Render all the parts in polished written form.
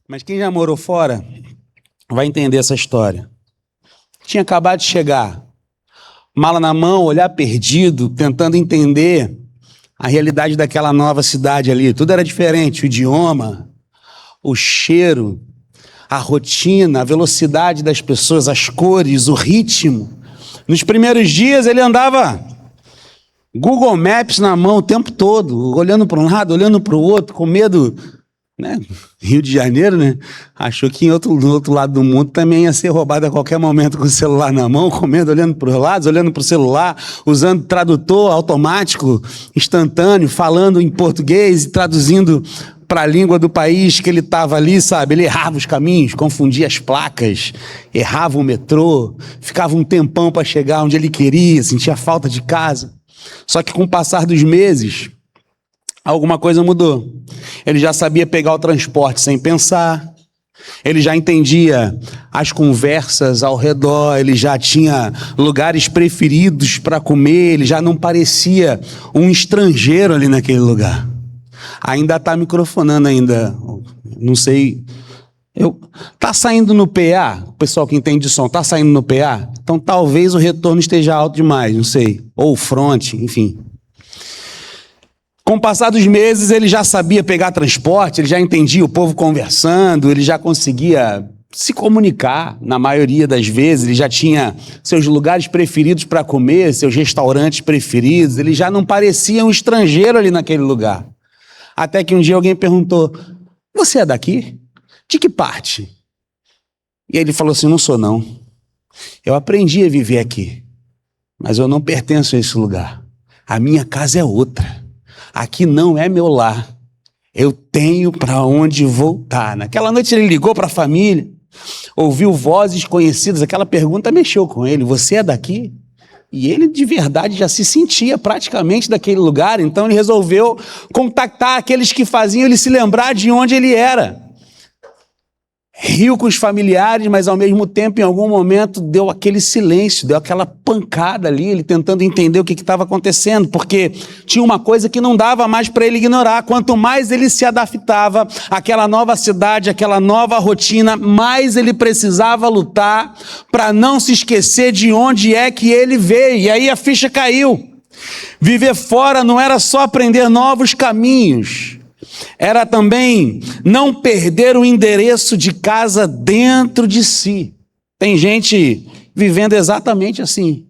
Mas quem já morou fora vai entender essa história. Tinha acabado de chegar, mala na mão, olhar perdido, tentando entender a realidade daquela nova cidade ali. Tudo era diferente, o idioma, o cheiro, a rotina, a velocidade das pessoas, as cores, o ritmo. Nos primeiros dias ele andava Google Maps na mão o tempo todo, olhando para um lado, olhando para o outro, com medo, né? Rio de Janeiro, né? Achou que no outro lado do mundo também ia ser roubado a qualquer momento com o celular na mão, com medo, olhando para os lados, olhando para o celular, usando tradutor automático, instantâneo, falando em português e traduzindo para a língua do país que ele estava ali, sabe? Ele errava os caminhos, confundia as placas, errava o metrô, ficava um tempão para chegar onde ele queria, sentia falta de casa. Só que com o passar dos meses, alguma coisa mudou. Ele já sabia pegar o transporte sem pensar, ele já entendia as conversas ao redor, ele já tinha lugares preferidos para comer, ele já não parecia um estrangeiro ali naquele lugar. Ainda está microfonando ainda, não sei, tá saindo no PA, o pessoal que entende de som, tá saindo no PA? Então talvez o retorno esteja alto demais, não sei, ou o front, enfim. Com o passar dos meses, ele já sabia pegar transporte, ele já entendia o povo conversando, ele já conseguia se comunicar, na maioria das vezes, ele já tinha seus lugares preferidos para comer, seus restaurantes preferidos, ele já não parecia um estrangeiro ali naquele lugar. Até que um dia alguém perguntou, você é daqui? De que parte? E ele falou assim, não sou não. Eu aprendi a viver aqui, mas eu não pertenço a esse lugar. A minha casa é outra. Aqui não é meu lar. Eu tenho para onde voltar. Naquela noite ele ligou para a família, ouviu vozes conhecidas, aquela pergunta mexeu com ele, você é daqui? E ele de verdade já se sentia praticamente daquele lugar, então ele resolveu contactar aqueles que faziam ele se lembrar de onde ele era. Riu com os familiares, mas ao mesmo tempo, em algum momento, deu aquele silêncio, deu aquela pancada ali, ele tentando entender o que estava acontecendo, porque tinha uma coisa que não dava mais para ele ignorar. Quanto mais ele se adaptava àquela nova cidade, àquela nova rotina, mais ele precisava lutar para não se esquecer de onde é que ele veio. E aí a ficha caiu. Viver fora não era só aprender novos caminhos, era também não perder o endereço de casa dentro de si. Tem gente vivendo exatamente assim.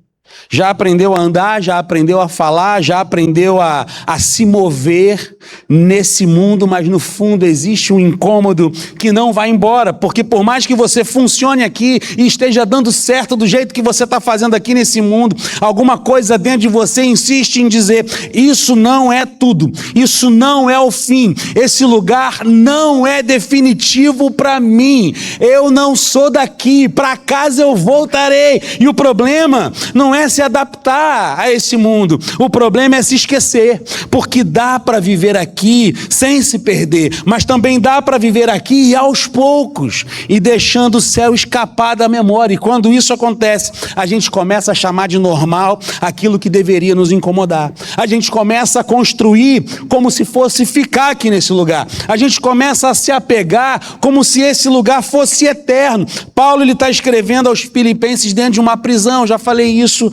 Já aprendeu a andar, já aprendeu a falar, já aprendeu a se mover nesse mundo, mas no fundo existe um incômodo que não vai embora, porque por mais que você funcione aqui e esteja dando certo do jeito que você está fazendo aqui nesse mundo, alguma coisa dentro de você insiste em dizer, isso não é tudo, isso não é o fim, esse lugar não é definitivo para mim, eu não sou daqui, para casa eu voltarei. E o problema não é se adaptar a esse mundo, o problema é se esquecer, porque dá para viver aqui sem se perder, mas também dá para viver aqui e aos poucos, e deixando o céu escapar da memória. E quando isso acontece, a gente começa a chamar de normal aquilo que deveria nos incomodar, a gente começa a construir como se fosse ficar aqui nesse lugar, a gente começa a se apegar como se esse lugar fosse eterno. Paulo está escrevendo aos Filipenses dentro de uma prisão, já falei isso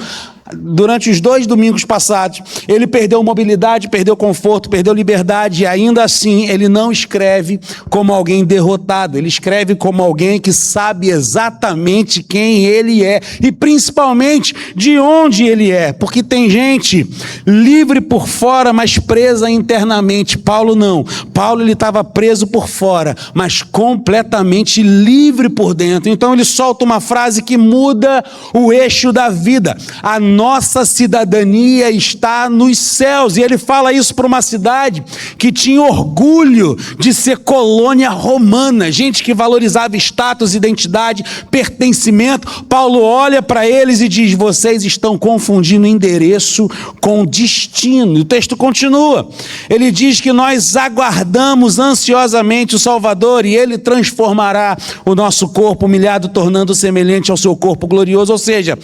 durante os 2 domingos passados. Ele perdeu mobilidade, perdeu conforto, perdeu liberdade, e ainda assim ele não escreve como alguém derrotado, ele escreve como alguém que sabe exatamente quem ele é e principalmente de onde ele é, porque tem gente livre por fora, mas presa internamente. Paulo não, Paulo ele estava preso por fora, mas completamente livre por dentro. Então ele solta uma frase que muda o eixo da vida: a nossa cidadania está nos céus. E ele fala isso para uma cidade que tinha orgulho de ser colônia romana, gente que valorizava status, identidade, pertencimento. Paulo olha para eles e diz, vocês estão confundindo endereço com destino. E o texto continua, ele diz que nós aguardamos ansiosamente o Salvador e ele transformará o nosso corpo humilhado, tornando semelhante ao seu corpo glorioso. Ou seja,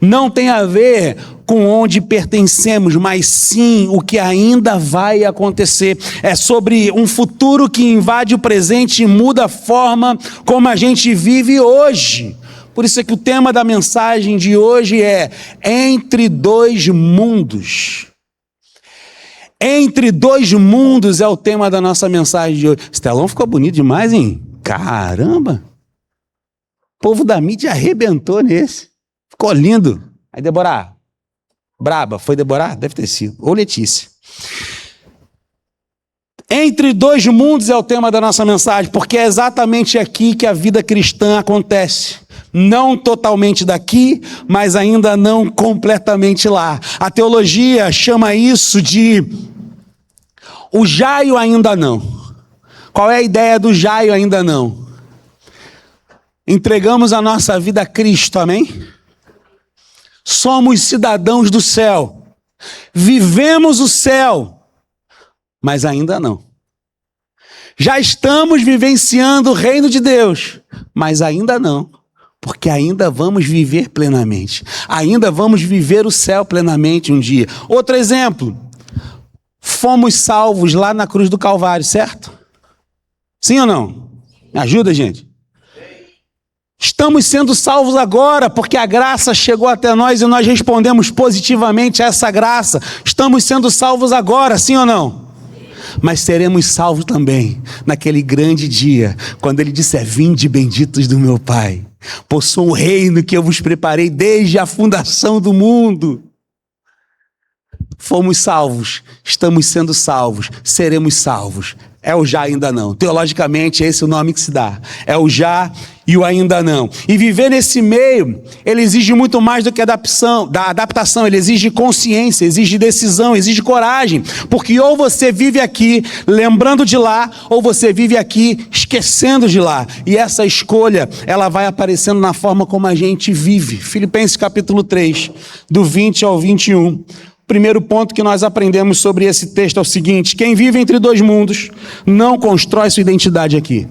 não tem a ver ver com onde pertencemos, mas sim o que ainda vai acontecer. É sobre um futuro que invade o presente e muda a forma como a gente vive hoje. Por isso é que o tema da mensagem de hoje é Entre Dois Mundos. Entre Dois Mundos é o tema da nossa mensagem de hoje. Esse telão ficou bonito demais, hein? Caramba! O povo da mídia arrebentou nesse. Ficou lindo. Aí, Débora, braba, foi Débora? Deve ter sido. Ou Letícia. Entre Dois Mundos é o tema da nossa mensagem, porque é exatamente aqui que a vida cristã acontece. Não totalmente daqui, mas ainda não completamente lá. A teologia chama isso de o já e o ainda não. Qual é a ideia do já e o ainda não? Entregamos a nossa vida a Cristo, amém? Somos cidadãos do céu. Vivemos o céu, mas ainda não. Já estamos vivenciando o reino de Deus, mas ainda não. Porque ainda vamos viver plenamente. Ainda vamos viver o céu plenamente um dia. Outro exemplo. Fomos salvos lá na cruz do Calvário, certo? Sim ou não? Me ajuda, gente. Estamos sendo salvos agora, porque a graça chegou até nós e nós respondemos positivamente a essa graça. Estamos sendo salvos agora, sim ou não? Mas seremos salvos também naquele grande dia, quando ele disser: vinde benditos do meu Pai, possuam o reino que eu vos preparei desde a fundação do mundo. Fomos salvos, estamos sendo salvos, seremos salvos. É o já ainda não. Teologicamente, esse é o nome que se dá. É o já e o ainda não. E viver nesse meio, ele exige muito mais do que adaptação. Ele exige consciência, exige decisão, exige coragem. Porque ou você vive aqui lembrando de lá, ou você vive aqui esquecendo de lá. E essa escolha, ela vai aparecendo na forma como a gente vive. Filipenses capítulo 3, do 20 ao 21. Primeiro ponto que nós aprendemos sobre esse texto é o seguinte: quem vive entre dois mundos não constrói sua identidade aqui.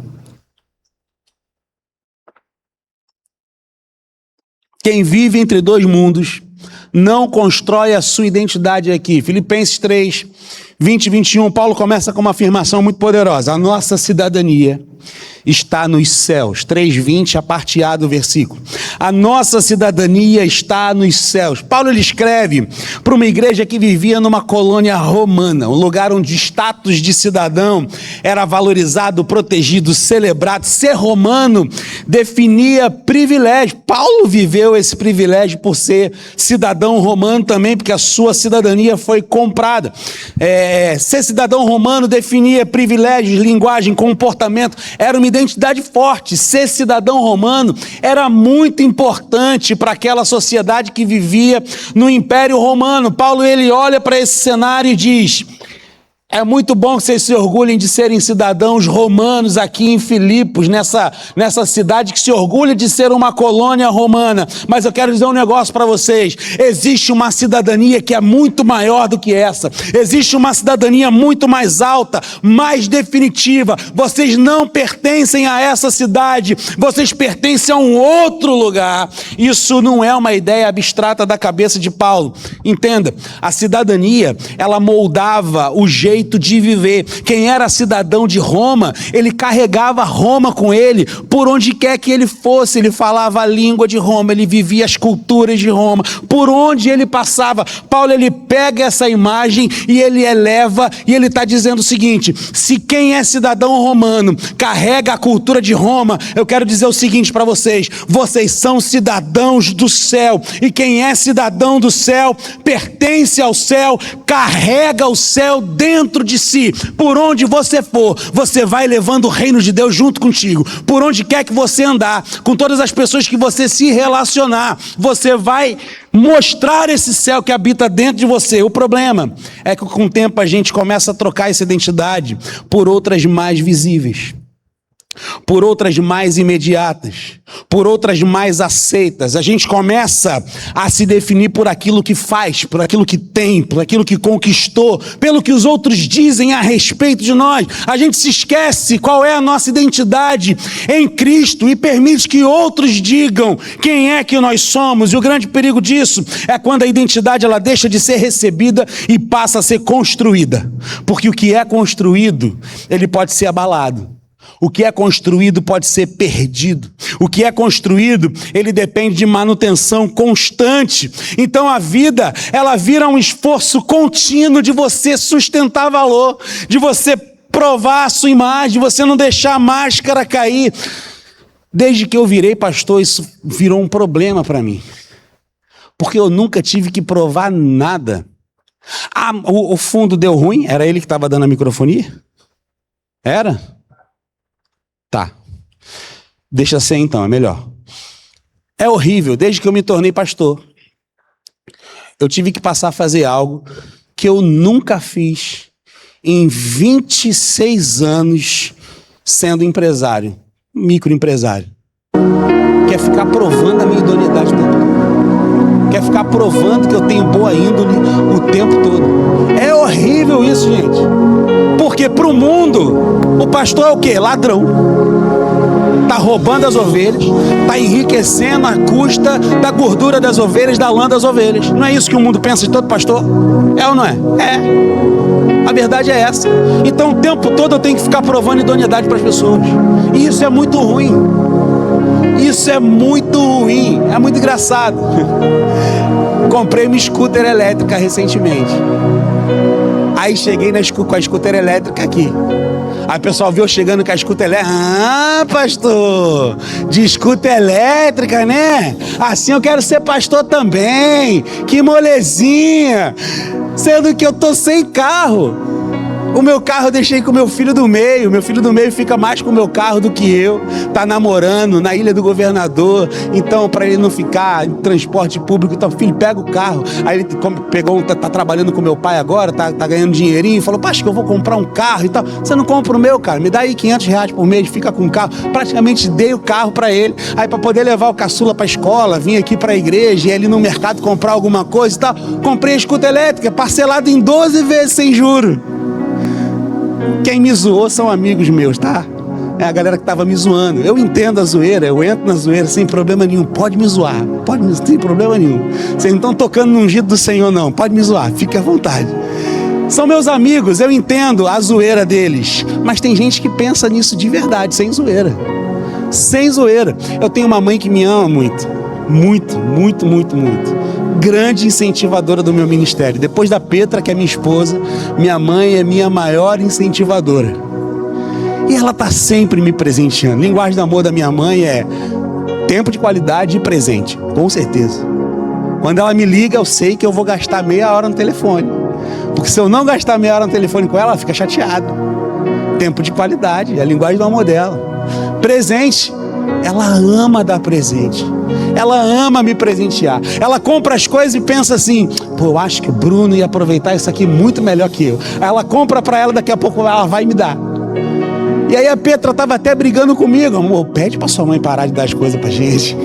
Quem vive entre dois mundos não constrói a sua identidade aqui. Filipenses 3, 20 e 21, Paulo começa com uma afirmação muito poderosa: a nossa cidadania está nos céus. 3:20, a parte A do versículo. A nossa cidadania está nos céus. Paulo ele escreve para uma igreja que vivia numa colônia romana, um lugar onde o status de cidadão era valorizado, protegido, celebrado. Ser romano definia privilégio. Paulo viveu esse privilégio por ser cidadão romano também, porque a sua cidadania foi comprada. Ser cidadão romano definia privilégios, linguagem, comportamento. Era uma identidade forte. Ser cidadão romano era muito importante para aquela sociedade que vivia no Império Romano. Paulo ele olha para esse cenário e diz: é muito bom que vocês se orgulhem de serem cidadãos romanos aqui em Filipos, nessa cidade que se orgulha de ser uma colônia romana. Mas eu quero dizer um negócio para vocês: existe uma cidadania que é muito maior do que essa. Existe uma cidadania muito mais alta, mais definitiva. Vocês não pertencem a essa cidade, vocês pertencem a um outro lugar. Isso não é uma ideia abstrata da cabeça de Paulo. Entenda, a cidadania, ela moldava o jeito de viver. Quem era cidadão de Roma, ele carregava Roma com ele, por onde quer que ele fosse. Ele falava a língua de Roma, ele vivia as culturas de Roma, por onde ele passava. Paulo ele pega essa imagem e ele eleva, e ele está dizendo o seguinte: se quem é cidadão romano carrega a cultura de Roma, eu quero dizer o seguinte para vocês: vocês são cidadãos do céu, e quem é cidadão do céu pertence ao céu, carrega o céu dentro de si. Por onde você for, você vai levando o reino de Deus junto contigo. Por onde quer que você andar, com todas as pessoas que você se relacionar, você vai mostrar esse céu que habita dentro de você. O problema é que com o tempo a gente começa a trocar essa identidade por outras mais visíveis, por outras mais imediatas, por outras mais aceitas. A gente começa a se definir por aquilo que faz, por aquilo que tem, por aquilo que conquistou, pelo que os outros dizem a respeito de nós. A gente se esquece qual é a nossa identidade em Cristo e permite que outros digam quem é que nós somos. E o grande perigo disso é quando a identidade ela deixa de ser recebida e passa a ser construída. Porque o que é construído, ele pode ser abalado. O que é construído pode ser perdido. O que é construído, ele depende de manutenção constante. Então a vida, ela vira um esforço contínuo de você sustentar valor, de você provar a sua imagem, de você não deixar a máscara cair. Desde que eu virei pastor, isso virou um problema para mim. Porque eu nunca tive que provar nada. O fundo deu ruim? Era ele que estava dando a microfonia? Era? Tá, deixa ser então, é melhor. É horrível, desde que eu me tornei pastor, eu tive que passar a fazer algo que eu nunca fiz em 26 anos sendo empresário, microempresário. Quer ficar provando a minha idoneidade o tempo todo. Quer ficar provando que eu tenho boa índole o tempo todo. É horrível isso, gente. Porque para o mundo, o pastor é o quê? Ladrão. Está roubando as ovelhas, está enriquecendo à custa da gordura das ovelhas, da lã das ovelhas. Não é isso que o mundo pensa de todo pastor? É ou não é? É. A verdade é essa. Então o tempo todo eu tenho que ficar provando idoneidade para as pessoas. E isso é muito ruim. Isso é muito ruim. É muito engraçado. Comprei uma scooter elétrica recentemente. Aí cheguei com a scooter elétrica aqui. Aí o pessoal viu eu chegando com a scooter elétrica. Ah, pastor, de scooter elétrica, né? Assim eu quero ser pastor também. Que molezinha. Sendo que eu tô sem carro. O meu carro eu deixei com o meu filho do meio. Meu filho do meio fica mais com o meu carro do que eu. Tá namorando na Ilha do Governador. Então, para ele não ficar em transporte público, então, filho, pega o carro. Aí ele tá trabalhando com meu pai agora, tá ganhando dinheirinho. E falou, acho que eu vou comprar um carro e tal. Você não compra o meu, cara? Me dá aí R$500 por mês, fica com o carro. Praticamente dei o carro para ele. Aí, para poder levar o caçula pra escola, vim aqui pra igreja, e ali no mercado comprar alguma coisa e tal. Comprei a scooter elétrica, parcelado em 12 vezes sem juros. Quem me zoou são amigos meus, tá? É a galera que tava me zoando. Eu entendo a zoeira, eu entro na zoeira sem problema nenhum. Pode me zoar, sem problema nenhum. Vocês não estão tocando no ungido do Senhor, não. Pode me zoar, fique à vontade. São meus amigos, eu entendo a zoeira deles. Mas tem gente que pensa nisso de verdade, sem zoeira. Sem zoeira. Eu tenho uma mãe que me ama muito. Muito, muito, muito, muito. Grande incentivadora do meu ministério. Depois da Petra, que é minha esposa, minha mãe é minha maior incentivadora. E ela está sempre me presenteando. Linguagem do amor da minha mãe é tempo de qualidade e presente, com certeza. Quando ela me liga, eu sei que eu vou gastar meia hora no telefone. Porque se eu não gastar meia hora no telefone com ela fica chateado. Tempo de qualidade, é a linguagem do amor dela. Presente, ela ama dar presente. Ela ama me presentear. Ela compra as coisas e pensa assim, eu acho que o Bruno ia aproveitar isso aqui muito melhor que eu. Aí ela compra para ela, daqui a pouco ela vai me dar. E aí a Petra estava até brigando comigo. Amor, pede para sua mãe parar de dar as coisas pra gente.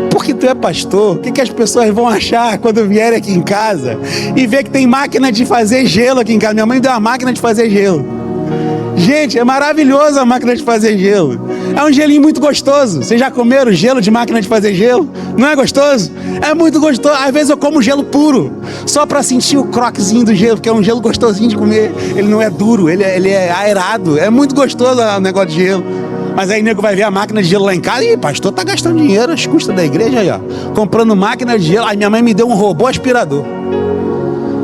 Porque tu é pastor, o que as pessoas vão achar quando vierem aqui em casa e ver que tem máquina de fazer gelo aqui em casa? Minha mãe deu uma máquina de fazer gelo. Gente, é maravilhoso a máquina de fazer gelo. É um gelinho muito gostoso. Vocês já comeram gelo de máquina de fazer gelo? Não é gostoso? É muito gostoso. Às vezes eu como gelo puro, só para sentir o croquezinho do gelo, porque é um gelo gostosinho de comer. Ele não é duro, ele é aerado. É muito gostoso o negócio de gelo. Mas aí o nego vai ver a máquina de gelo lá em casa e pastor tá gastando dinheiro às custas da igreja aí, ó. Comprando máquina de gelo. Aí minha mãe me deu um robô aspirador.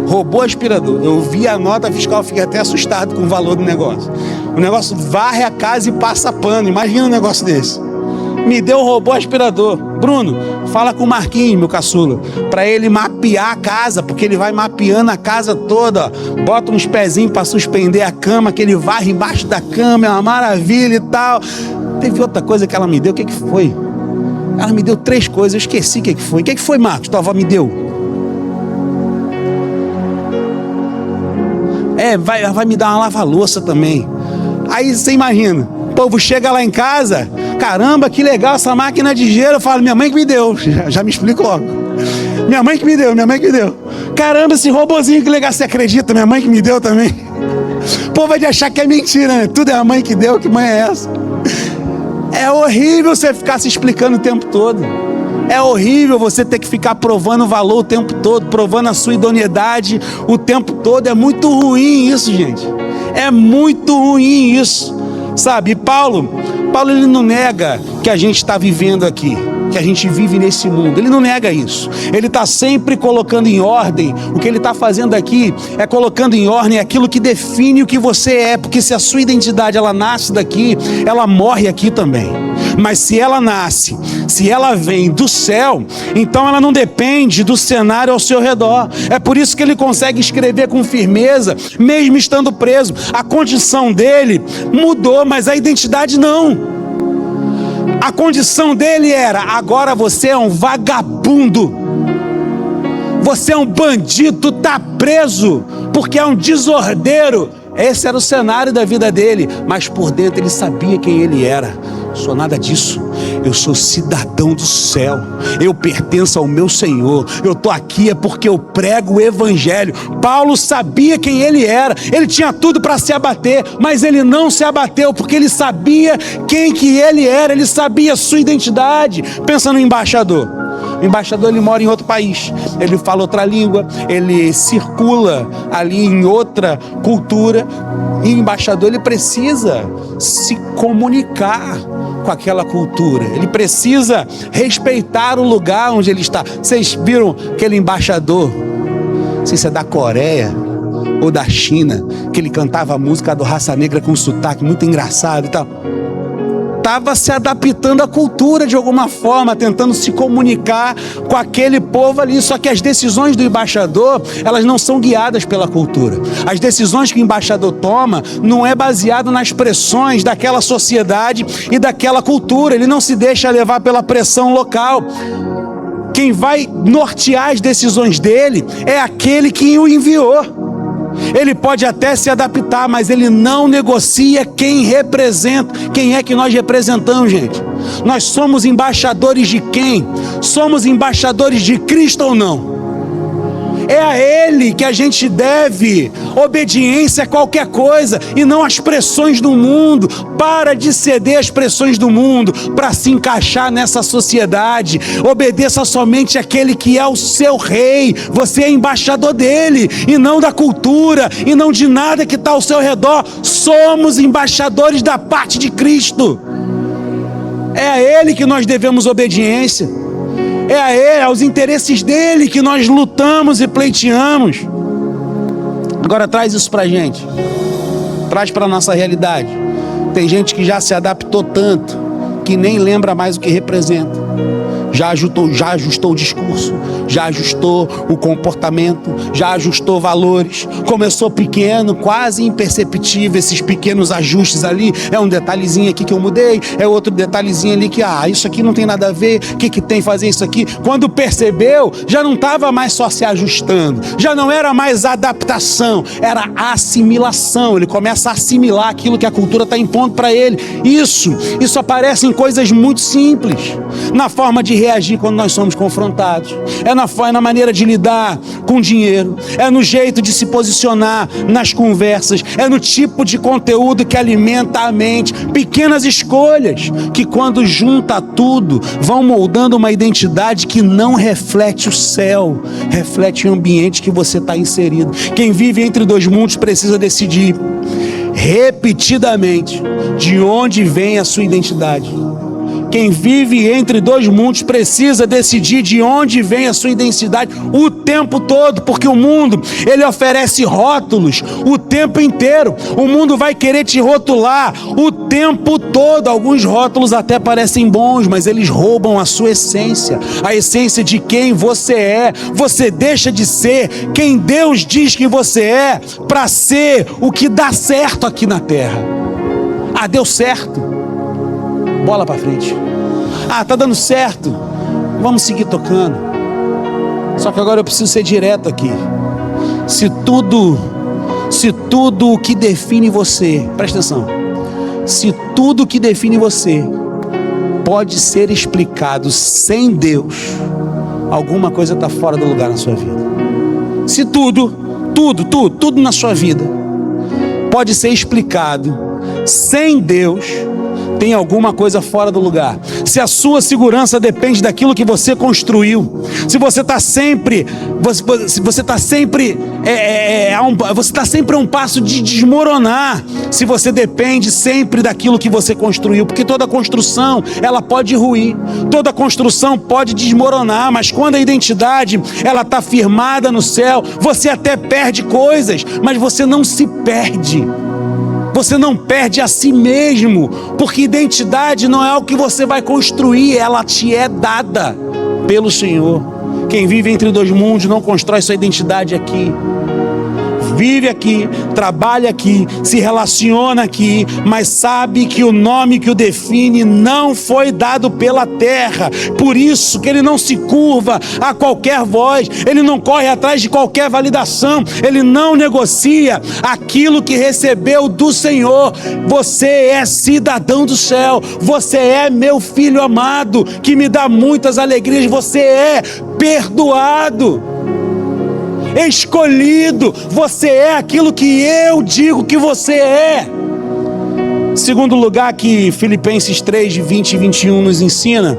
Robô aspirador. Eu vi a nota fiscal, fiquei até assustado com o valor do negócio. O negócio varre a casa e passa pano. Imagina um negócio desse. Me deu um robô aspirador. Bruno, fala com o Marquinhos, meu caçula, para ele mapear a casa, porque ele vai mapeando a casa toda. Ó. Bota uns pezinhos para suspender a cama, que ele varre embaixo da cama, é uma maravilha e tal. Teve outra coisa que ela me deu, o que foi? Ela me deu 3 coisas, eu esqueci o que foi. O que foi, Marcos? Tua avó me deu? Vai me dar uma lava-louça também. Aí você imagina, o povo chega lá em casa, Caramba, que legal essa máquina de gelo. Eu falo, minha mãe que me deu. Já me explico logo. Minha mãe que me deu. Caramba, esse robozinho que legal. Você acredita? Minha mãe que me deu também. O povo vai achar que é mentira, né? Tudo é a mãe que deu. Que mãe é essa? É horrível você ficar se explicando o tempo todo. É horrível você ter que ficar provando o valor o tempo todo, provando a sua idoneidade o tempo todo. É muito ruim isso, gente. É muito ruim isso, sabe? E Paulo ele não nega que a gente está vivendo aqui, que a gente vive nesse mundo. Ele não nega isso. Ele está sempre colocando em ordem. O que ele está fazendo aqui é colocando em ordem aquilo que define o que você é, porque se a sua identidade ela nasce daqui, ela morre aqui também. Mas se ela nasce, se ela vem do céu, então ela não depende do cenário ao seu redor. É por isso que ele consegue escrever com firmeza, mesmo estando preso. A condição dele mudou, mas a identidade não. A condição dele era: agora você é um vagabundo, você é um bandido, tá preso, porque é um desordeiro. Esse era o cenário da vida dele, mas por dentro ele sabia quem ele era. Sou nada disso, eu sou cidadão do céu, eu pertenço ao meu Senhor, eu estou aqui é porque eu prego o evangelho. Paulo sabia quem ele era, ele tinha tudo para se abater, mas ele não se abateu, porque ele sabia quem que ele era, ele sabia a sua identidade. Pensa no embaixador. O embaixador, ele mora em outro país, ele fala outra língua, ele circula ali em outra cultura, e o embaixador, ele precisa se comunicar com aquela cultura, ele precisa respeitar o lugar onde ele está. Vocês viram aquele embaixador, não sei se é da Coreia ou da China, que ele cantava a música do Raça Negra com sotaque muito engraçado e tal. Estava se adaptando à cultura de alguma forma, tentando se comunicar com aquele povo ali. Só que as decisões do embaixador, elas não são guiadas pela cultura. As decisões que o embaixador toma não é baseado nas pressões daquela sociedade e daquela cultura. Ele não se deixa levar pela pressão local. Quem vai nortear as decisões dele é aquele que o enviou. Ele pode até se adaptar, mas ele não negocia quem representa. Quem é que nós representamos, gente? Nós somos embaixadores de quem? Somos embaixadores de Cristo ou não? É a Ele que a gente deve obediência a qualquer coisa, e não às pressões do mundo. Para de ceder às pressões do mundo para se encaixar nessa sociedade. Obedeça somente àquele que é o seu rei. Você é embaixador dele, e não da cultura, e não de nada que está ao seu redor. Somos embaixadores da parte de Cristo. É a Ele que nós devemos obediência. É a Ele, aos interesses dele que nós lutamos e pleiteamos. Agora traz isso pra gente. Traz pra nossa realidade. Tem gente que já se adaptou tanto que nem lembra mais o que representa. Já ajustou o discurso, já ajustou o comportamento, já ajustou valores. Começou pequeno, quase imperceptível, esses pequenos ajustes ali. É um detalhezinho aqui que eu mudei, é outro detalhezinho ali que, isso aqui não tem nada a ver, o que tem fazer isso aqui? Quando percebeu, já não estava mais só se ajustando, já não era mais adaptação, era assimilação. Ele começa a assimilar aquilo que a cultura está impondo para ele. Isso aparece em coisas muito simples, na forma de reagir quando nós somos confrontados, é na maneira de lidar com dinheiro, é no jeito de se posicionar nas conversas, é no tipo de conteúdo que alimenta a mente. Pequenas escolhas que, quando junta tudo, vão moldando uma identidade que não reflete o céu, reflete o ambiente que você está inserido. Quem vive entre dois mundos precisa decidir repetidamente de onde vem a sua identidade. Quem vive entre dois mundos precisa decidir de onde vem a sua identidade o tempo todo, porque o mundo, ele oferece rótulos o tempo inteiro. O mundo vai querer te rotular o tempo todo. Alguns rótulos até parecem bons, mas eles roubam a sua essência, a essência de quem você é. Você deixa de ser quem Deus diz que você é para ser o que dá certo aqui na terra. Deu certo, bola para frente. Tá dando certo, vamos seguir tocando. Só que agora eu preciso ser direto aqui. Se tudo o que define você, presta atenção, se tudo o que define você pode ser explicado sem Deus, alguma coisa está fora do lugar na sua vida. Se tudo na sua vida pode ser explicado sem Deus, tem alguma coisa fora do lugar. Se a sua segurança depende daquilo que você construiu, se você está sempre a um passo de desmoronar, se você depende sempre daquilo que você construiu, porque toda construção ela pode ruir, toda construção pode desmoronar, mas quando a identidade ela está firmada no céu, você até perde coisas, mas você não se perde. Você não perde a si mesmo, porque identidade não é algo que você vai construir, ela te é dada pelo Senhor. Quem vive entre dois mundos não constrói sua identidade aqui. Vive aqui, trabalha aqui, se relaciona aqui, mas sabe que o nome que o define não foi dado pela terra. Por isso que ele não se curva a qualquer voz, ele não corre atrás de qualquer validação, ele não negocia aquilo que recebeu do Senhor. Você é cidadão do céu, você é meu filho amado, que me dá muitas alegrias, você é perdoado, escolhido, você é aquilo que eu digo que você é. Segundo lugar que Filipenses 3, de 20 e 21 nos ensina,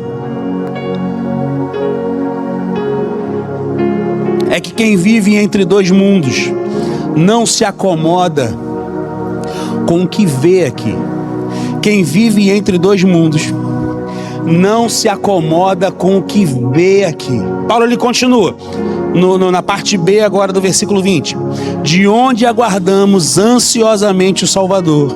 é que quem vive entre dois mundos não se acomoda com o que vê aqui. Quem vive entre dois mundos não se acomoda com o que vê aqui. Paulo ele continua na parte B agora do versículo 20: de onde aguardamos ansiosamente o Salvador,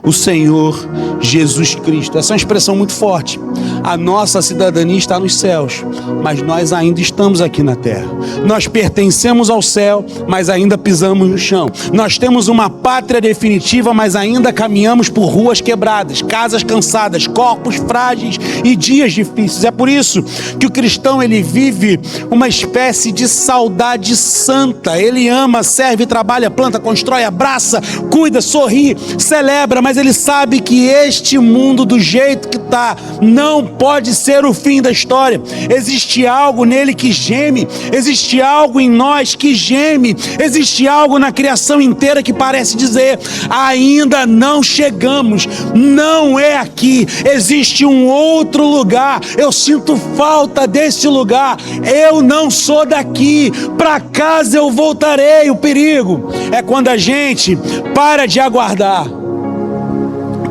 o Senhor Jesus Cristo. Essa é uma expressão muito forte. A nossa cidadania está nos céus, mas nós ainda estamos aqui na terra. Nós pertencemos ao céu, mas ainda pisamos no chão. Nós temos uma pátria definitiva, mas ainda caminhamos por ruas quebradas, casas cansadas, corpos frágeis e dias difíceis. É por isso que o cristão ele vive uma espécie de saudade santa. Ele ama, serve, trabalha, planta, constrói, abraça, cuida, sorri, celebra, mas ele sabe que este mundo do jeito que está não pode ser o fim da história. Existe algo nele que geme, existe algo em nós que geme, existe algo na criação inteira que parece dizer: ainda não chegamos, não é aqui, existe um outro lugar, eu sinto falta desse lugar, eu não sou daqui, para casa eu voltarei. O perigo é quando a gente para de aguardar.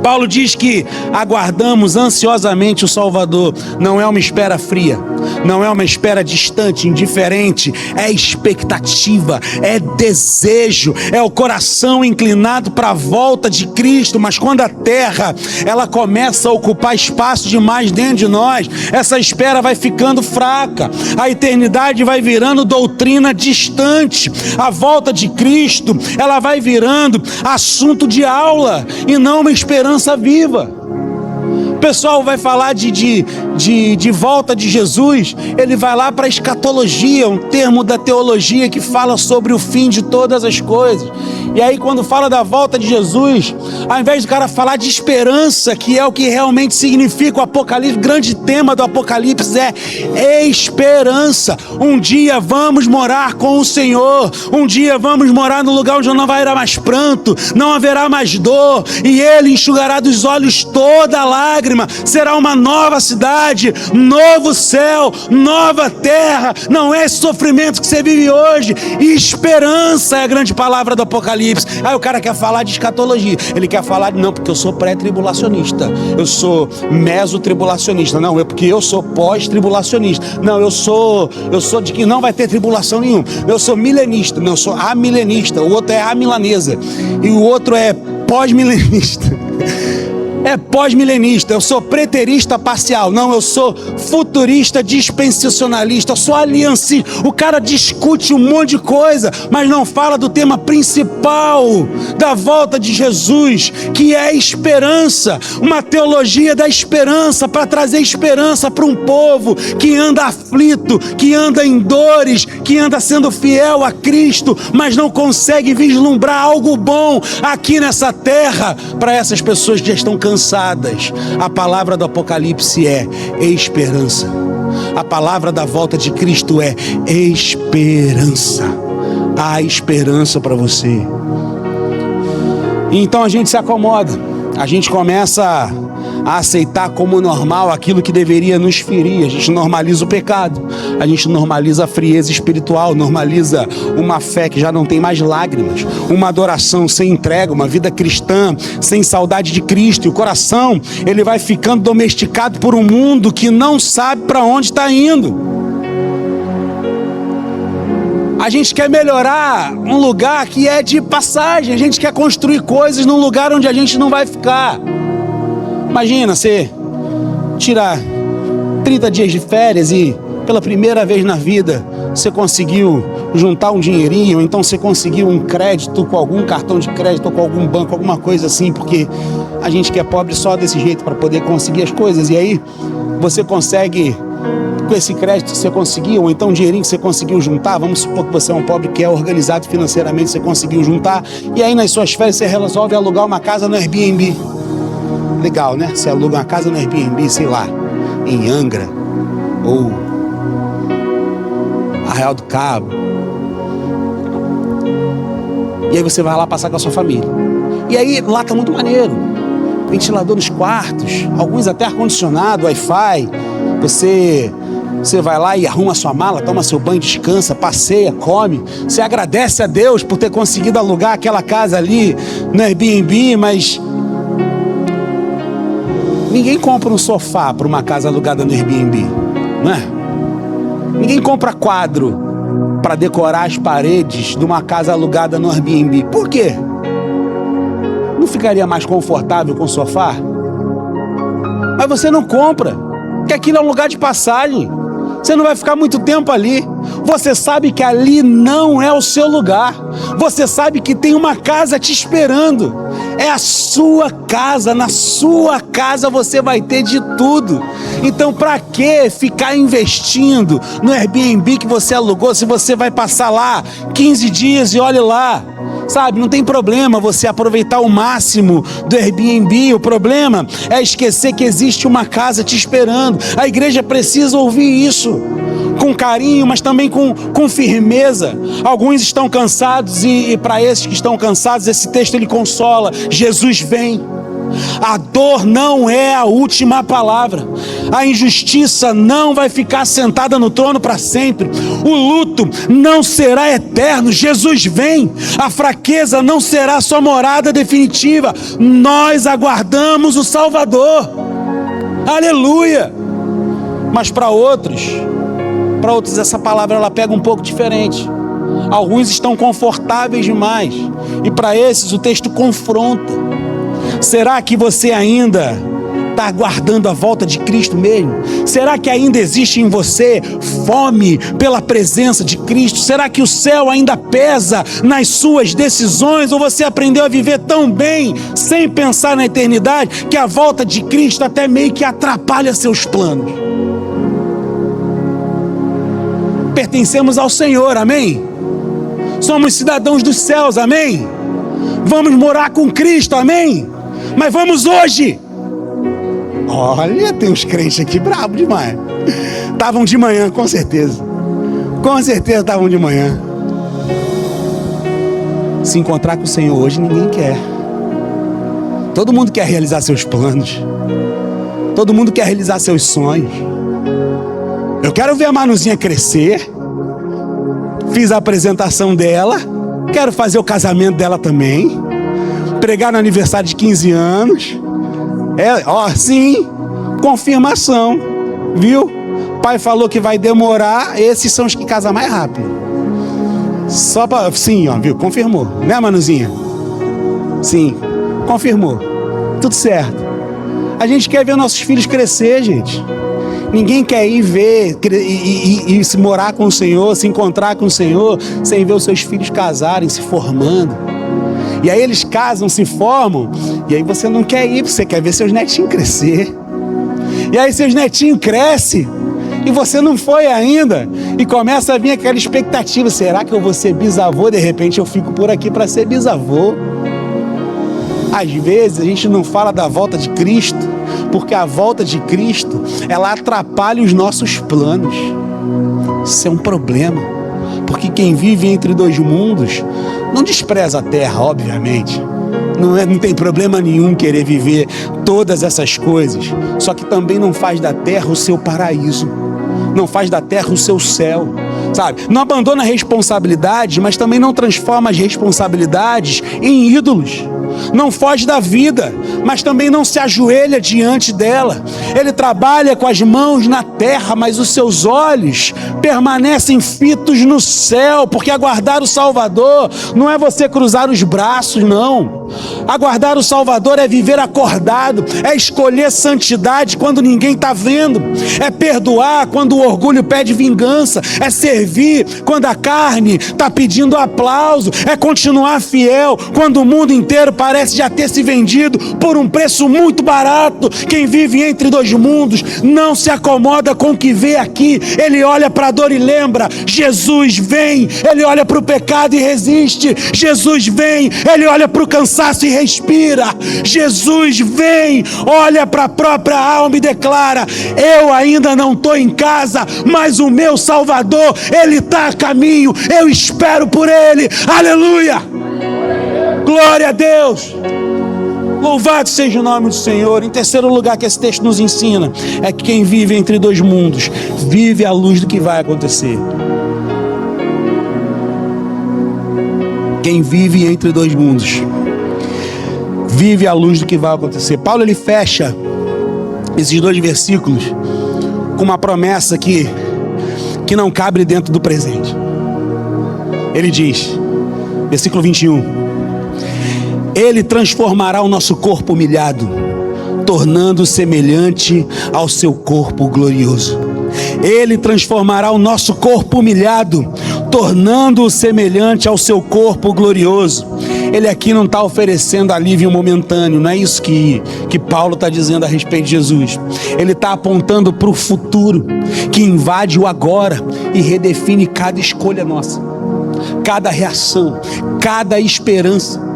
Paulo diz que aguardamos ansiosamente o Salvador. Não é uma espera fria, não é uma espera distante, indiferente, é expectativa, é desejo, é o coração inclinado para a volta de Cristo. Mas quando a terra ela começa a ocupar espaço demais dentro de nós, essa espera vai ficando fraca, a eternidade vai virando doutrina distante, a volta de Cristo ela vai virando assunto de aula e não uma esperança viva. O pessoal vai falar de volta de Jesus, ele vai lá para a escatologia, um termo da teologia que fala sobre o fim de todas as coisas. E aí quando fala da volta de Jesus, ao invés do cara falar de esperança, que é o que realmente significa o Apocalipse, o grande tema do Apocalipse é esperança. Um dia vamos morar com o Senhor, um dia vamos morar no lugar onde não haverá mais pranto, não haverá mais dor, e Ele enxugará dos olhos toda lágrima. Será uma nova cidade, novo céu, nova terra. Não é esse sofrimento que você vive hoje. Esperança é a grande palavra do Apocalipse. Aí o cara quer falar de escatologia, ele quer falar não, porque eu sou pré-tribulacionista, eu sou mesotribulacionista, não, é porque eu sou pós-tribulacionista, não, eu sou de que não vai ter tribulação nenhuma, eu sou milenista, não, eu sou amilenista, o outro é amilanesa e o outro é pós-milenista. É pós-milenista, eu sou preterista parcial, não, eu sou futurista dispensacionalista, eu sou aliancista. O cara discute um monte de coisa, mas não fala do tema principal da volta de Jesus, que é a esperança, uma teologia da esperança, para trazer esperança para um povo que anda aflito, que anda em dores, que anda sendo fiel a Cristo, mas não consegue vislumbrar algo bom aqui nessa terra, para essas pessoas que já estão cansadas cansadas. A palavra do Apocalipse é esperança. A palavra da volta de Cristo é esperança. Há esperança para você. Então a gente se acomoda, a gente começa a aceitar como normal aquilo que deveria nos ferir. A gente normaliza o pecado, a gente normaliza a frieza espiritual, normaliza uma fé que já não tem mais lágrimas, uma adoração sem entrega, uma vida cristã sem saudade de Cristo. E o coração, ele vai ficando domesticado por um mundo que não sabe para onde está indo. A gente quer melhorar um lugar que é de passagem, a gente quer construir coisas num lugar onde a gente não vai ficar. Imagina você tirar 30 dias de férias e pela primeira vez na vida você conseguiu juntar um dinheirinho, ou então você conseguiu um crédito com algum cartão de crédito ou com algum banco, alguma coisa assim, porque a gente que é pobre só desse jeito para poder conseguir as coisas. E aí você consegue, com esse crédito que você conseguiu, ou então um dinheirinho que você conseguiu juntar, vamos supor que você é um pobre que é organizado financeiramente, você conseguiu juntar, e aí nas suas férias você resolve alugar uma casa no Airbnb. Legal, né? Você aluga uma casa no Airbnb, sei lá, em Angra, ou Arraial do Cabo. E aí você vai lá passar com a sua família. E aí lá tá muito maneiro. Ventilador nos quartos, alguns até ar-condicionado, Wi-Fi. Você vai lá e arruma sua mala, toma seu banho, descansa, passeia, come. Você agradece a Deus por ter conseguido alugar aquela casa ali no Airbnb, mas ninguém compra um sofá para uma casa alugada no Airbnb, não é? Ninguém compra quadro para decorar as paredes de uma casa alugada no Airbnb. Por quê? Não ficaria mais confortável com o sofá? Mas você não compra, porque aquilo é um lugar de passagem. Você não vai ficar muito tempo ali. Você sabe que ali não é o seu lugar. Você sabe que tem uma casa te esperando. É a sua casa. Na sua casa você vai ter de tudo. Então para que ficar investindo no Airbnb que você alugou se você vai passar lá 15 dias e olhe lá? Sabe, não tem problema você aproveitar o máximo do Airbnb. O problema é esquecer que existe uma casa te esperando. A igreja precisa ouvir isso com carinho, mas também com firmeza. Alguns estão cansados e para esses que estão cansados, esse texto ele consola. Jesus vem. A dor não é a última palavra. A injustiça não vai ficar sentada no trono para sempre. O luto não será eterno. Jesus vem. A fraqueza não será sua morada definitiva. Nós aguardamos o Salvador. Aleluia. Mas para outros essa palavra ela pega um pouco diferente. Alguns estão confortáveis demais e para esses o texto confronta. Será que você ainda está aguardando a volta de Cristo mesmo? Será que ainda existe em você fome pela presença de Cristo? Será que o céu ainda pesa nas suas decisões? Ou você aprendeu a viver tão bem, sem pensar na eternidade, que a volta de Cristo até meio que atrapalha seus planos? Pertencemos ao Senhor, amém? Somos cidadãos dos céus, amém? Vamos morar com Cristo, amém? Mas vamos hoje. Olha, tem uns crentes aqui bravos demais. Estavam de manhã, com certeza. Com certeza estavam de manhã. Se encontrar com o Senhor hoje, ninguém quer. Todo mundo quer realizar seus planos. Todo mundo quer realizar seus sonhos. Eu quero ver a Manuzinha crescer. Fiz a apresentação dela. Quero fazer o casamento dela também. Pregar no aniversário de 15 anos. Sim, confirmação, viu? Pai falou que vai demorar. Esses são os que casam mais rápido. Só para, sim, viu? Confirmou, né, Manuzinha? Sim, confirmou. Tudo certo. A gente quer ver nossos filhos crescer, gente. Ninguém quer ir ver e se morar com o Senhor, se encontrar com o Senhor, sem ver os seus filhos casarem, se formando. E aí eles casam, se formam, e aí você não quer ir, você quer ver seus netinhos crescer. E aí seus netinhos crescem, e você não foi ainda, e começa a vir aquela expectativa, será que eu vou ser bisavô? De repente eu fico por aqui para ser bisavô. Às vezes a gente não fala da volta de Cristo, porque a volta de Cristo, ela atrapalha os nossos planos. Isso é um problema, porque quem vive entre dois mundos não despreza a terra, obviamente. Não tem problema nenhum querer viver todas essas coisas, só que também não faz da terra o seu paraíso, não faz da terra o seu céu, sabe? Não abandona a responsabilidade, mas também não transforma as responsabilidades em ídolos. Não foge da vida, mas também não se ajoelha diante dela. Ele trabalha com as mãos na terra, mas os seus olhos permanecem fitos no céu, porque aguardar o Salvador não é você cruzar os braços, não. Aguardar o Salvador é viver acordado, é escolher santidade quando ninguém está vendo, é perdoar quando o orgulho pede vingança, é servir quando a carne está pedindo aplauso, é continuar fiel quando o mundo inteiro parece já ter se vendido por um preço muito barato. Quem vive entre dois mundos não se acomoda com o que vê aqui. Ele olha para a dor e lembra: Jesus vem. Ele olha para o pecado e resiste. Jesus vem. Ele olha para o cansaço e respira. Jesus vem, olha para a própria alma e declara: eu ainda não estou em casa, mas o meu Salvador, Ele está a caminho. Eu espero por Ele. Aleluia! Glória a Deus! Louvado seja o nome do Senhor. Em terceiro lugar, que esse texto nos ensina é que quem vive entre dois mundos vive à luz do que vai acontecer. Quem vive entre dois mundos vive à luz do que vai acontecer. Paulo, ele fecha esses dois versículos com uma promessa que não cabe dentro do presente. Ele diz, versículo 21: Ele transformará o nosso corpo humilhado, tornando-o semelhante ao seu corpo glorioso. Ele transformará o nosso corpo humilhado, tornando-o semelhante ao seu corpo glorioso. Ele aqui não está oferecendo alívio momentâneo, não é isso que Paulo está dizendo a respeito de Jesus. Ele está apontando para o futuro, que invade o agora e redefine cada escolha nossa, cada reação, cada esperança.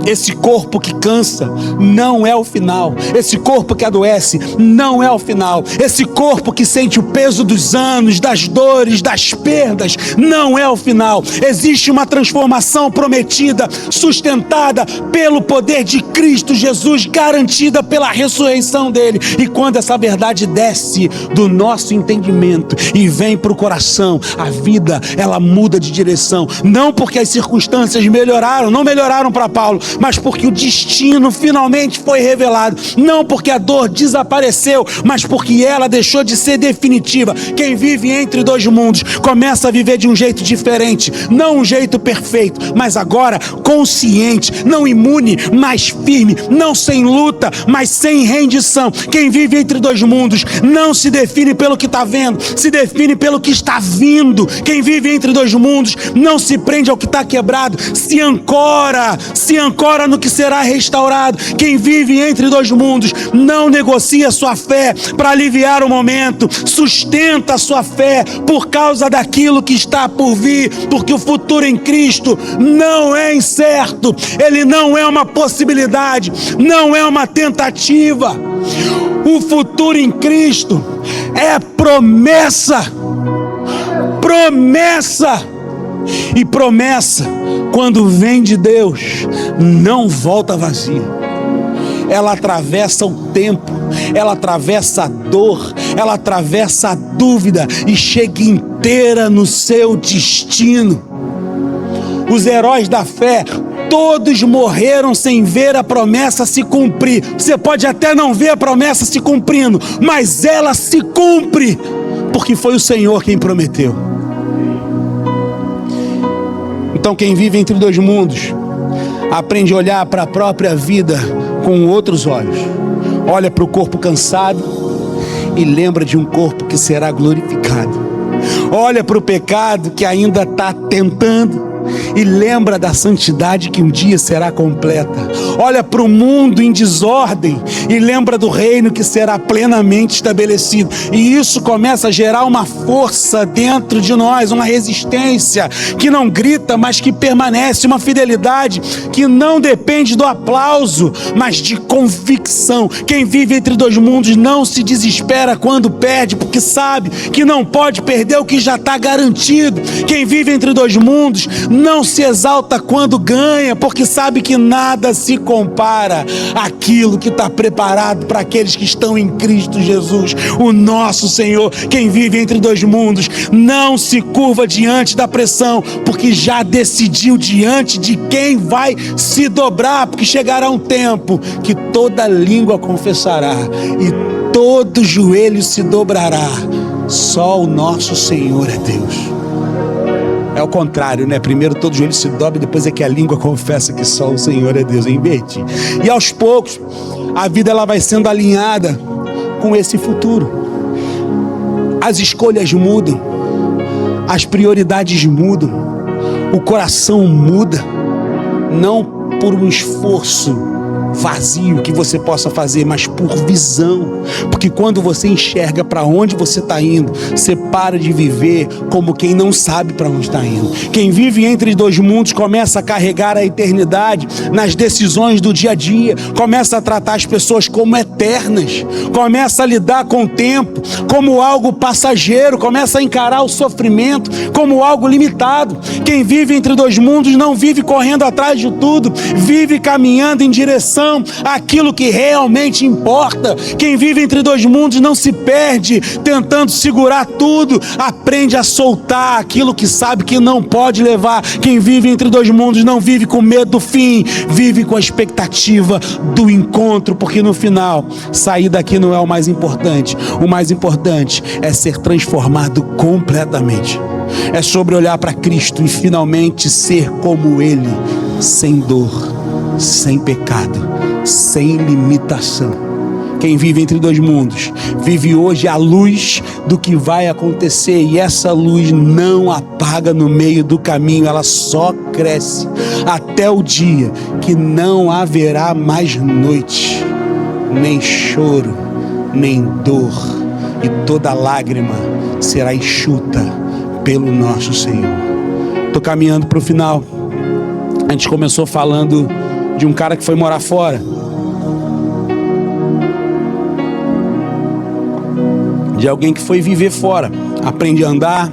Esse corpo que cansa não é o final. Esse corpo que adoece não é o final. Esse corpo que sente o peso dos anos, das dores, das perdas, não é o final. Existe uma transformação prometida, sustentada pelo poder de Cristo Jesus, garantida pela ressurreição dele. E quando essa verdade desce do nosso entendimento e vem para o coração, a vida, ela muda de direção. Não porque as circunstâncias melhoraram, não melhoraram para Paulo, mas porque o destino finalmente foi revelado. Não porque a dor desapareceu, mas porque ela deixou de ser definitiva. Quem vive entre dois mundos começa a viver de um jeito diferente, não um jeito perfeito, mas agora consciente, não imune, mas firme, não sem luta, mas sem rendição. Quem vive entre dois mundos não se define pelo que está vendo, se define pelo que está vindo. Quem vive entre dois mundos não se prende ao que está quebrado, se ancora no que será restaurado. Quem vive entre dois mundos não negocia sua fé para aliviar o momento, sustenta a sua fé por causa daquilo que está por vir, porque o futuro em Cristo não é incerto, ele não é uma possibilidade, não é uma tentativa. O futuro em Cristo é promessa. E promessa, quando vem de Deus, não volta vazia. Ela atravessa o tempo, ela atravessa a dor, ela atravessa a dúvida e chega inteira no seu destino. Os heróis da fé, todos morreram sem ver a promessa se cumprir. Você pode até não ver a promessa se cumprindo, mas ela se cumpre, porque foi o Senhor quem prometeu. Então quem vive entre dois mundos aprende a olhar para a própria vida com outros olhos. Olha para o corpo cansado e lembra de um corpo que será glorificado. Olha para o pecado que ainda está tentando e lembra da santidade que um dia será completa. Olha para o mundo em desordem e lembra do reino que será plenamente estabelecido. E isso começa a gerar uma força dentro de nós, uma resistência que não grita, mas que permanece, uma fidelidade que não depende do aplauso, mas de convicção. Quem vive entre dois mundos não se desespera quando perde, porque sabe que não pode perder o que já está garantido. Quem vive entre dois mundos não se exalta quando ganha, porque sabe que nada se compara àquilo que está preparado para aqueles que estão em Cristo Jesus, o nosso Senhor. Quem vive entre dois mundos não se curva diante da pressão, porque já decidiu diante de quem vai se dobrar, porque chegará um tempo que toda língua confessará e todo joelho se dobrará. Só o nosso Senhor é Deus. É o contrário, né? Primeiro todo joelho se dobra, depois é que a língua confessa que só o Senhor é Deus. Inverte. E aos poucos a vida ela vai sendo alinhada com esse futuro. As escolhas mudam, as prioridades mudam, o coração muda, não por um esforço vazio que você possa fazer, mas por visão, porque quando você enxerga para onde você está indo, você para de viver como quem não sabe para onde está indo. Quem vive entre dois mundos começa a carregar a eternidade nas decisões do dia a dia, começa a tratar as pessoas como eternas, começa a lidar com o tempo como algo passageiro, começa a encarar o sofrimento como algo limitado. Quem vive entre dois mundos não vive correndo atrás de tudo, vive caminhando em direção àquilo que realmente importa. Quem vive entre dois mundos não se perde tentando segurar tudo, aprende a soltar aquilo que sabe que não pode levar. Quem vive entre dois mundos não vive com medo do fim, vive com a expectativa do encontro, porque no final, sair daqui não é o mais importante. O mais importante é ser transformado completamente. É sobre olhar para Cristo e finalmente ser como Ele, sem dor, sem pecado, sem limitação. Quem vive entre dois mundos vive hoje à luz do que vai acontecer, e essa luz não apaga no meio do caminho, ela só cresce até o dia que não haverá mais noite, nem choro, nem dor, e toda lágrima será enxuta pelo nosso Senhor. Estou caminhando para o final. A gente começou falando de um cara que foi morar fora, de alguém que foi viver fora, aprende a andar,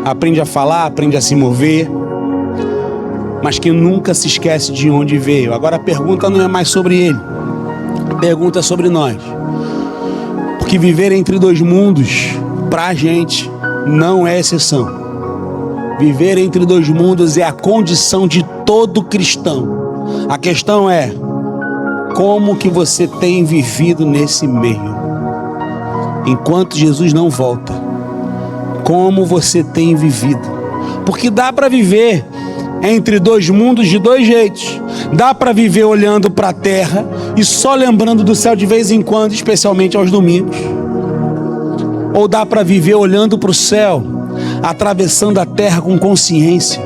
aprende a falar, aprende a se mover, mas que nunca se esquece de onde veio. Agora a pergunta não é mais sobre ele, a pergunta é sobre nós, porque viver entre dois mundos pra gente não é exceção. Viver entre dois mundos é a condição de todo cristão. A questão é, como que você tem vivido nesse meio? Enquanto Jesus não volta, como você tem vivido? Porque dá para viver entre dois mundos de dois jeitos. Dá para viver olhando para a terra e só lembrando do céu de vez em quando, especialmente aos domingos. Ou dá para viver olhando para o céu, atravessando a terra com consciência.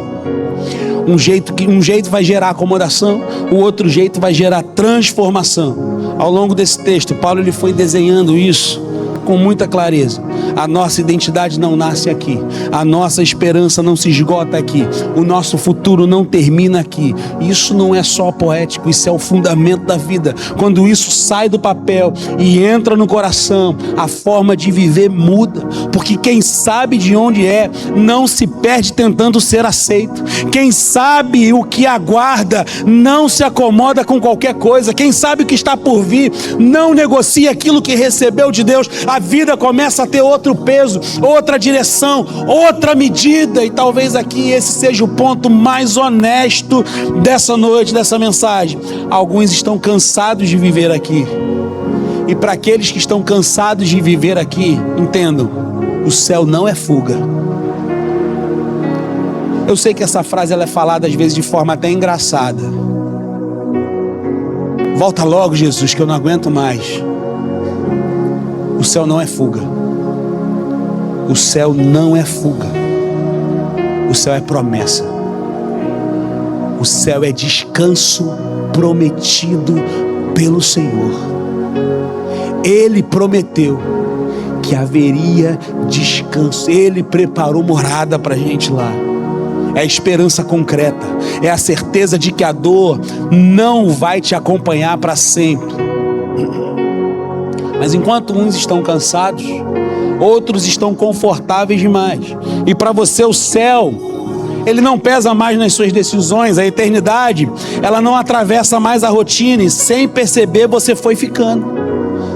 Um jeito vai gerar acomodação, o outro jeito vai gerar transformação. Ao longo desse texto, Paulo ele foi desenhando isso com muita clareza. A nossa identidade não nasce aqui, a nossa esperança não se esgota aqui, o nosso futuro não termina aqui. Isso não é só poético, isso é o fundamento da vida. Quando isso sai do papel e entra no coração, a forma de viver muda, porque quem sabe de onde é, não se perde tentando ser aceito. Quem sabe o que aguarda, não se acomoda com qualquer coisa. Quem sabe o que está por vir, não negocia aquilo que recebeu de Deus. A vida começa a ter outro peso, outra direção, outra medida, e talvez aqui esse seja o ponto mais honesto dessa noite, dessa mensagem. Alguns estão cansados de viver aqui, e para aqueles que estão cansados de viver aqui, entendam, o céu não é fuga. Eu sei que essa frase ela é falada às vezes de forma até engraçada. Volta logo, Jesus, que eu não aguento mais. O céu não é fuga. O céu não é fuga. O céu é promessa. O céu é descanso prometido pelo Senhor. Ele prometeu que haveria descanso. Ele preparou morada para a gente lá. É a esperança concreta. É a certeza de que a dor não vai te acompanhar para sempre. Mas enquanto uns estão cansados, outros estão confortáveis demais. E para você o céu, ele não pesa mais nas suas decisões. A eternidade, ela não atravessa mais a rotina. E sem perceber você foi ficando.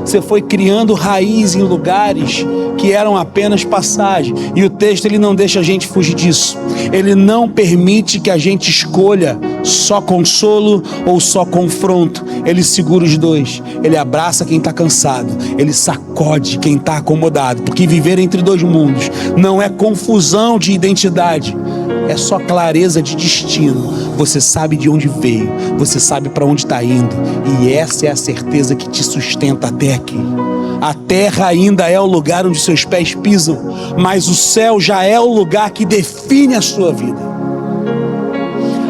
Você foi criando raiz em lugares que eram apenas passagem. E o texto, ele não deixa a gente fugir disso. Ele não permite que a gente escolha só consolo ou só confronto. Ele segura os dois. Ele abraça quem está cansado. Ele sacode quem está acomodado. Porque viver entre dois mundos não é confusão de identidade. É só clareza de destino. Você sabe de onde veio. Você sabe para onde está indo. E essa é a certeza que te sustenta até aqui. A terra ainda é o lugar onde seus pés pisam, mas o céu já é o lugar que define a sua vida.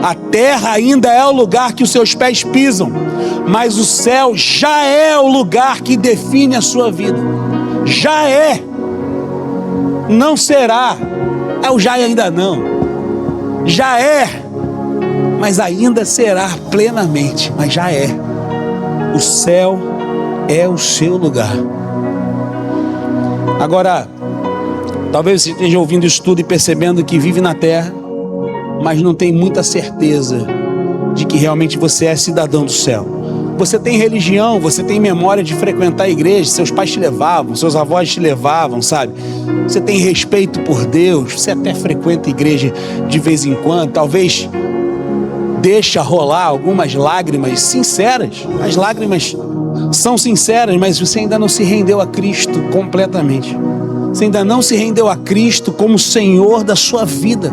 A terra ainda é o lugar que os seus pés pisam, mas o céu já é o lugar que define a sua vida. Já é. Não será. É o já e ainda não. Já é, mas ainda será plenamente. Mas já é. O céu é o seu lugar. Agora, talvez você esteja ouvindo isso tudo e percebendo que vive na terra, mas não tem muita certeza de que realmente você é cidadão do céu. Você tem religião, você tem memória de frequentar a igreja, seus pais te levavam, seus avós te levavam, sabe? Você tem respeito por Deus, você até frequenta a igreja de vez em quando, talvez deixa rolar algumas lágrimas sinceras. As lágrimas são sinceras, mas você ainda não se rendeu a Cristo completamente. Você ainda não se rendeu a Cristo como Senhor da sua vida,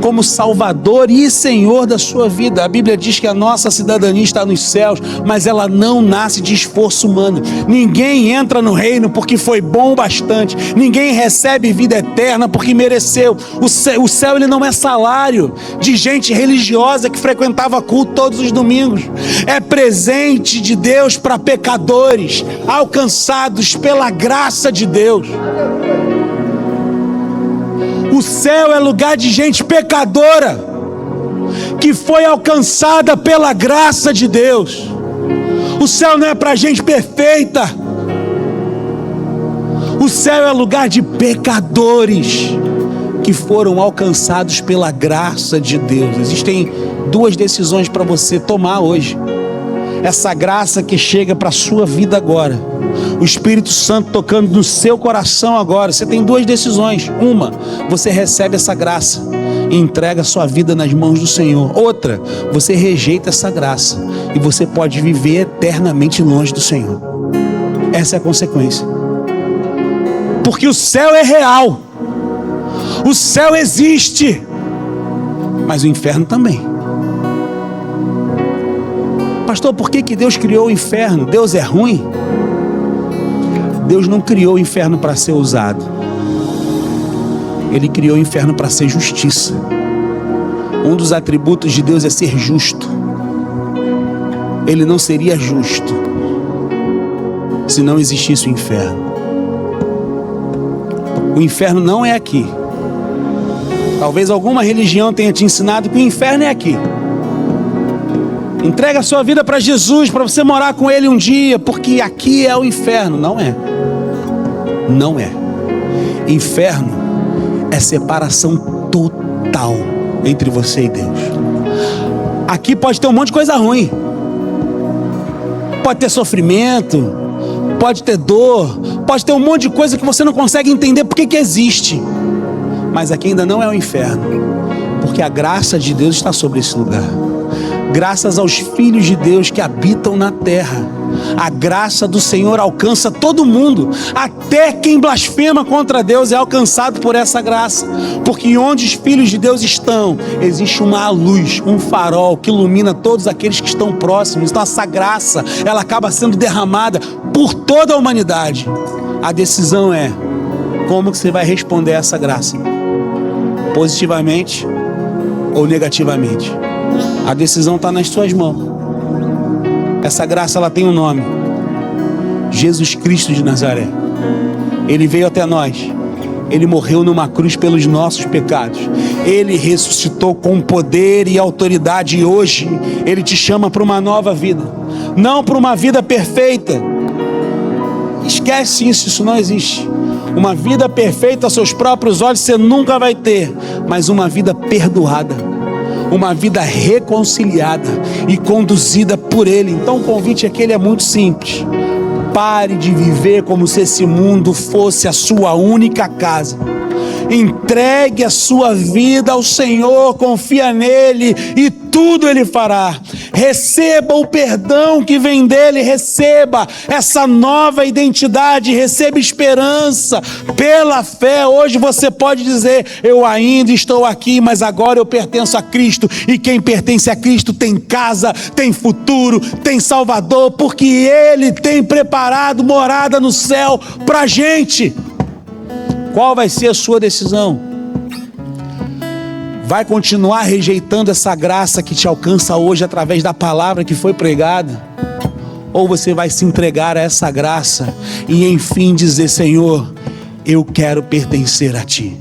como Salvador e Senhor da sua vida. A Bíblia diz que a nossa cidadania está nos céus, mas ela não nasce de esforço humano. Ninguém entra no reino porque foi bom o bastante. Ninguém recebe vida eterna porque mereceu. O céu, ele não é salário de gente religiosa que frequentava culto todos os domingos. É presente de Deus para pecadores alcançados pela graça de Deus. O céu é lugar de gente pecadora que foi alcançada pela graça de Deus. O céu não é para gente perfeita. O céu é lugar de pecadores que foram alcançados pela graça de Deus. Existem duas decisões para você tomar hoje. Essa graça que chega para a sua vida agora, o Espírito Santo tocando no seu coração agora. Você tem duas decisões. Uma, você recebe essa graça e entrega a sua vida nas mãos do Senhor. Outra, você rejeita essa graça e você pode viver eternamente longe do Senhor. Essa é a consequência. Porque o céu é real. O céu existe. Mas o inferno também. Pastor, por que Deus criou o inferno? Deus é ruim? Deus não criou o inferno para ser usado. Ele criou o inferno para ser justiça. Um dos atributos de Deus é ser justo. Ele não seria justo se não existisse o inferno. O inferno não é aqui. Talvez alguma religião tenha te ensinado que o inferno é aqui. Entrega a sua vida para Jesus, para você morar com Ele um dia, porque aqui é o inferno. Não é. Não é. Inferno é separação total entre você e Deus. Aqui pode ter um monte de coisa ruim. Pode ter sofrimento, pode ter dor, pode ter um monte de coisa que você não consegue entender por que existe. Mas aqui ainda não é o inferno, porque a graça de Deus está sobre esse lugar. Graças aos filhos de Deus que habitam na terra, a graça do Senhor alcança todo mundo. Até quem blasfema contra Deus é alcançado por essa graça. Porque onde os filhos de Deus estão, existe uma luz, um farol que ilumina todos aqueles que estão próximos. Então essa graça, ela acaba sendo derramada por toda a humanidade. A decisão é, como que você vai responder a essa graça? Positivamente ou negativamente? A decisão está nas suas mãos. Essa graça, ela tem um nome: Jesus Cristo de Nazaré. Ele veio até nós. Ele morreu numa cruz pelos nossos pecados. Ele ressuscitou com poder e autoridade. E hoje Ele te chama para uma nova vida. Não para uma vida perfeita. Esquece isso, isso não existe. Uma vida perfeita aos seus próprios olhos você nunca vai ter. Mas uma vida perdoada, uma vida reconciliada e conduzida por Ele. Então o convite aqui é muito simples. Pare de viver como se esse mundo fosse a sua única casa. Entregue a sua vida ao Senhor, confia nele e tudo Ele fará. Receba o perdão que vem dele, receba essa nova identidade, receba esperança pela fé. Hoje você pode dizer: eu ainda estou aqui, mas agora eu pertenço a Cristo, e quem pertence a Cristo tem casa, tem futuro, tem Salvador, porque Ele tem preparado morada no céu pra gente. Qual vai ser a sua decisão? Vai continuar rejeitando essa graça que te alcança hoje através da palavra que foi pregada? Ou você vai se entregar a essa graça e enfim dizer: Senhor, eu quero pertencer a Ti.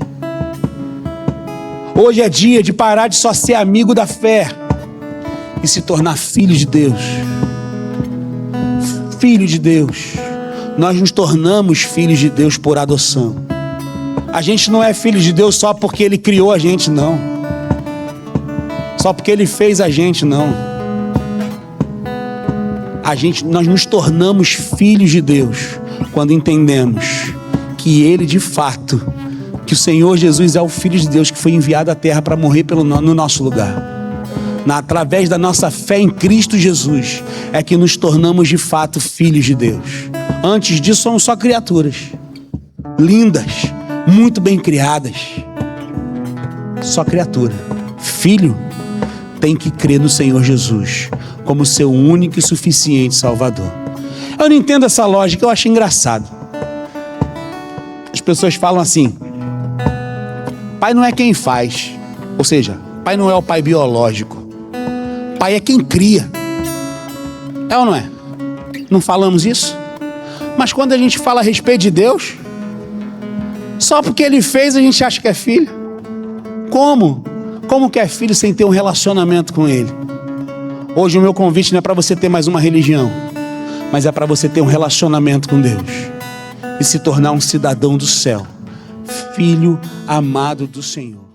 Hoje é dia de parar de só ser amigo da fé e se tornar filho de Deus. Filho de Deus. Nós nos tornamos filhos de Deus por adoção. A gente não é filho de Deus só porque Ele criou a gente, não. Só porque Ele fez a gente, não. Nós nos tornamos filhos de Deus quando entendemos que Ele de fato, que o Senhor Jesus é o Filho de Deus que foi enviado à terra para morrer no nosso lugar. Através da nossa fé em Cristo Jesus é que nos tornamos de fato filhos de Deus. Antes disso somos só criaturas lindas, muito bem criadas. Só criatura. Filho tem que crer no Senhor Jesus como seu único e suficiente Salvador. Eu não entendo essa lógica, eu acho engraçado. As pessoas falam assim: pai não é quem faz. Ou seja, pai não é o pai biológico. Pai é quem cria. É ou não é? Não falamos isso? Mas quando a gente fala a respeito de Deus, só porque Ele fez a gente acha que é filho? Como? Como que é filho sem ter um relacionamento com Ele? Hoje o meu convite não é para você ter mais uma religião, mas é para você ter um relacionamento com Deus e se tornar um cidadão do céu, filho amado do Senhor.